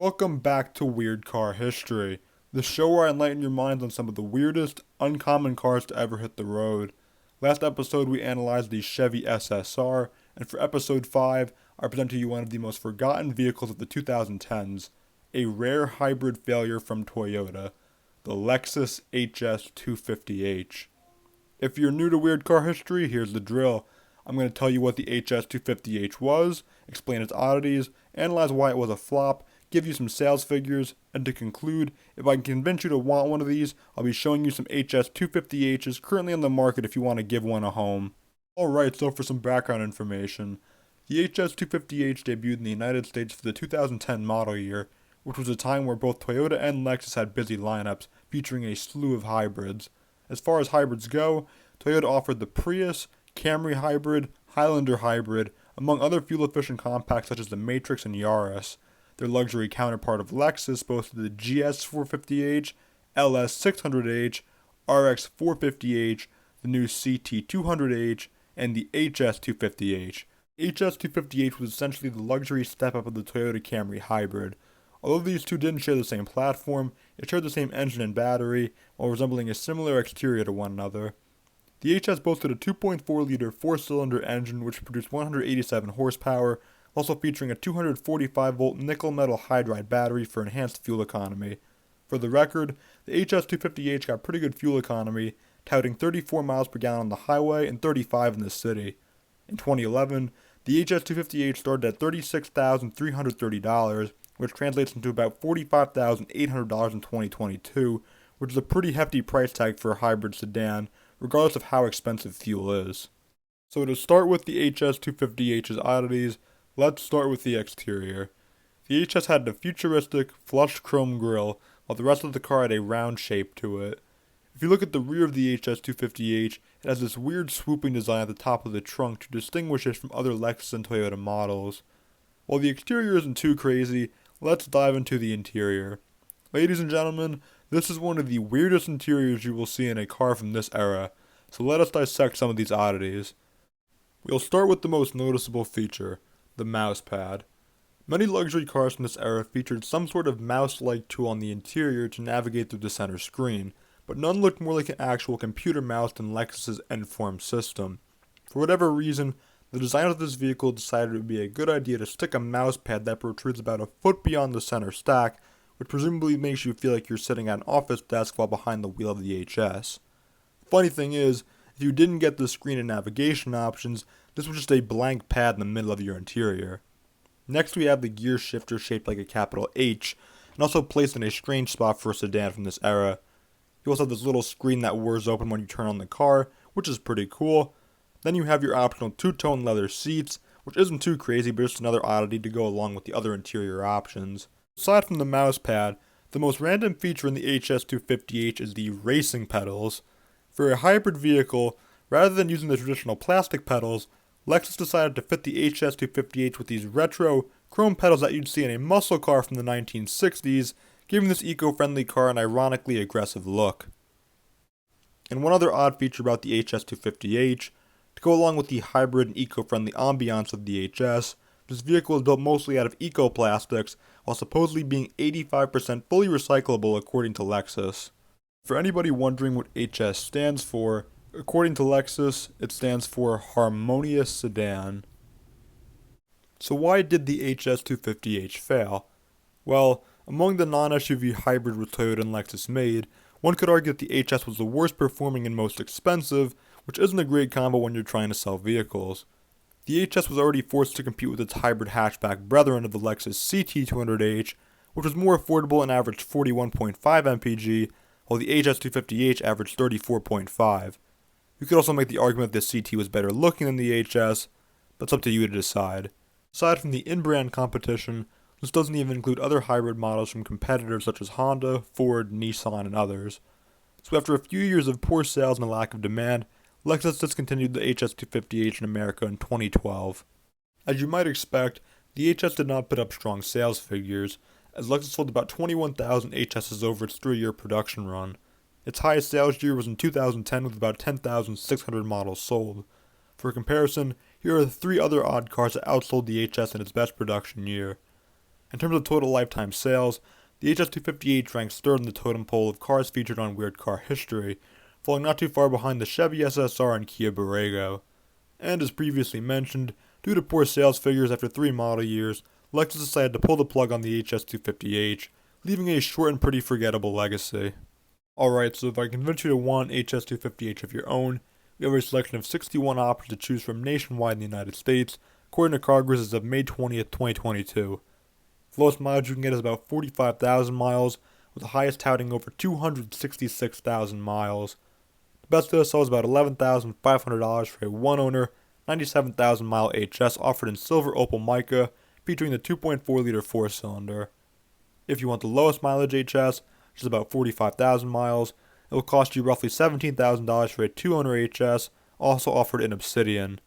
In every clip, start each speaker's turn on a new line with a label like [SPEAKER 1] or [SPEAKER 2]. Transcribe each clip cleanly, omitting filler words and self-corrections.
[SPEAKER 1] Welcome back to Weird Car History, the show where I enlighten your minds on some of the weirdest, uncommon cars to ever hit the road. Last episode we analyzed the Chevy SSR, and for episode 5, I present to you one of the most forgotten vehicles of the 2010s, a rare hybrid failure from Toyota, the Lexus HS 250H. If you're new to Weird Car History, here's the drill. I'm going to tell you what the HS 250H was, explain its oddities, analyze why it was a flop, give you some sales figures, and to conclude, if I can convince you to want one of these, I'll be showing you some HS 250Hs currently on the market if you want to give one a home. Alright, so for some background information, the HS 250H debuted in the United States for the 2010 model year, which was a time where both Toyota and Lexus had busy lineups, featuring a slew of hybrids. As far as hybrids go, Toyota offered the Prius, Camry Hybrid, Highlander Hybrid, among other fuel-efficient compacts such as the Matrix and Yaris. Their luxury counterpart of Lexus boasted the GS 450H, LS 600H, RX 450H, the new CT 200H, and the HS 250H. HS 250H was essentially the luxury step-up of the Toyota Camry Hybrid. Although these two didn't share the same platform, it shared the same engine and battery, while resembling a similar exterior to one another. The HS boasted a 2.4-liter four-cylinder engine which produced 187 horsepower, also featuring a 245-volt nickel-metal hydride battery for enhanced fuel economy. For the record, the HS 250H got pretty good fuel economy, touting 34 miles per gallon on the highway and 35 in the city. In 2011, the HS 250H started at $36,330, which translates into about $45,800 in 2022, which is a pretty hefty price tag for a hybrid sedan, regardless of how expensive fuel is. So to start with the HS 250H's oddities, let's start with the exterior. The HS had a futuristic, flushed chrome grille, while the rest of the car had a round shape to it. If you look at the rear of the HS 250H, it has this weird swooping design at the top of the trunk to distinguish it from other Lexus and Toyota models. While the exterior isn't too crazy, let's dive into the interior. Ladies and gentlemen, this is one of the weirdest interiors you will see in a car from this era, so let us dissect some of these oddities. We'll start with the most noticeable feature, the mouse pad. Many luxury cars from this era featured some sort of mouse-like tool on the interior to navigate through the center screen, but none looked more like an actual computer mouse than Lexus's N-Form system. For whatever reason, the designers of this vehicle decided it would be a good idea to stick a mouse pad that protrudes about a foot beyond the center stack, which presumably makes you feel like you're sitting at an office desk while behind the wheel of the HS. Funny thing is, if you didn't get the screen and navigation options, this was just a blank pad in the middle of your interior. Next we have the gear shifter shaped like a capital H, and also placed in a strange spot for a sedan from this era. You also have this little screen that whirs open when you turn on the car, which is pretty cool. Then you have your optional two-tone leather seats, which isn't too crazy but just another oddity to go along with the other interior options. Aside from the mouse pad, the most random feature in the HS 250H is the racing pedals. For a hybrid vehicle, rather than using the traditional plastic pedals, Lexus decided to fit the HS 250H with these retro, chrome pedals that you'd see in a muscle car from the 1960s, giving this eco-friendly car an ironically aggressive look. And one other odd feature about the HS 250H, to go along with the hybrid and eco-friendly ambiance of the HS, this vehicle is built mostly out of eco-plastics, while supposedly being 85% fully recyclable according to Lexus. For anybody wondering what HS stands for, according to Lexus, it stands for Harmonious Sedan. So why did the HS 250H fail? Well, among the non-SUV hybrid which Toyota and Lexus made, one could argue that the HS was the worst performing and most expensive, which isn't a great combo when you're trying to sell vehicles. The HS was already forced to compete with its hybrid hatchback brethren of the Lexus CT 200H, which was more affordable and averaged 41.5 mpg, while the HS 250H averaged 34.5. You could also make the argument that the CT was better looking than the HS, but it's up to you to decide. Aside from the in-brand competition, this doesn't even include other hybrid models from competitors such as Honda, Ford, Nissan, and others. So after a few years of poor sales and a lack of demand, Lexus discontinued the HS 250H in America in 2012. As you might expect, the HS did not put up strong sales figures, as Lexus sold about 21,000 HSs over its 3-year production run. Its highest sales year was in 2010 with about 10,600 models sold. For comparison, here are the 3 other odd cars that outsold the HS in its best production year. In terms of total lifetime sales, the HS250H ranks third in the totem pole of cars featured on Weird Car History, falling not too far behind the Chevy SSR and Kia Borrego. And as previously mentioned, due to poor sales figures after 3 model years, Lexus decided to pull the plug on the HS250H, leaving a short and pretty forgettable legacy. Alright, so if I convince you to want an HS250H of your own, we have a selection of 61 options to choose from nationwide in the United States, according to CarGurus as of May 20th, 2022. The lowest mileage you can get is about 45,000 miles, with the highest touting over 266,000 miles. The best deal sold is about $11,500 for a one-owner, 97,000-mile HS offered in silver opal mica, featuring the 2.4-liter 4-cylinder. If you want the lowest mileage HS, which is about 45,000 miles, it will cost you roughly $17,000 for a two-owner HS, also offered in obsidian.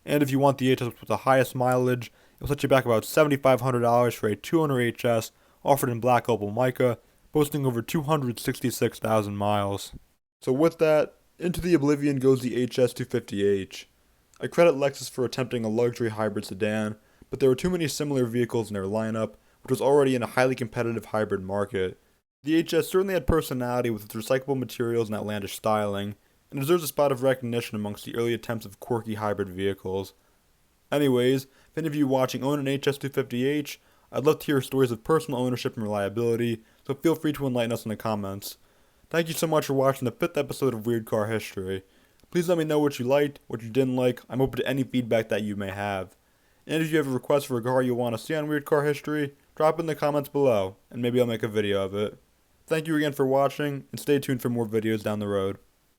[SPEAKER 1] And if you want the HS with the highest mileage, it will set you back about $7,500 for a two-owner HS, offered in black opal mica, boasting over 266,000 miles. So with that, into the oblivion goes the HS250H. I credit Lexus for attempting a luxury hybrid sedan, but there were too many similar vehicles in their lineup, which was already in a highly competitive hybrid market. The HS certainly had personality with its recyclable materials and outlandish styling, and deserves a spot of recognition amongst the early attempts of quirky hybrid vehicles. Anyways, if any of you watching own an HS250H, I'd love to hear stories of personal ownership and reliability, so feel free to enlighten us in the comments. Thank you so much for watching the 5th episode of Weird Car History. Please let me know what you liked, what you didn't like. I'm open to any feedback that you may have. And if you have a request for a car you want to see on Weird Car History, drop it in the comments below, and maybe I'll make a video of it. Thank you again for watching, and stay tuned for more videos down the road.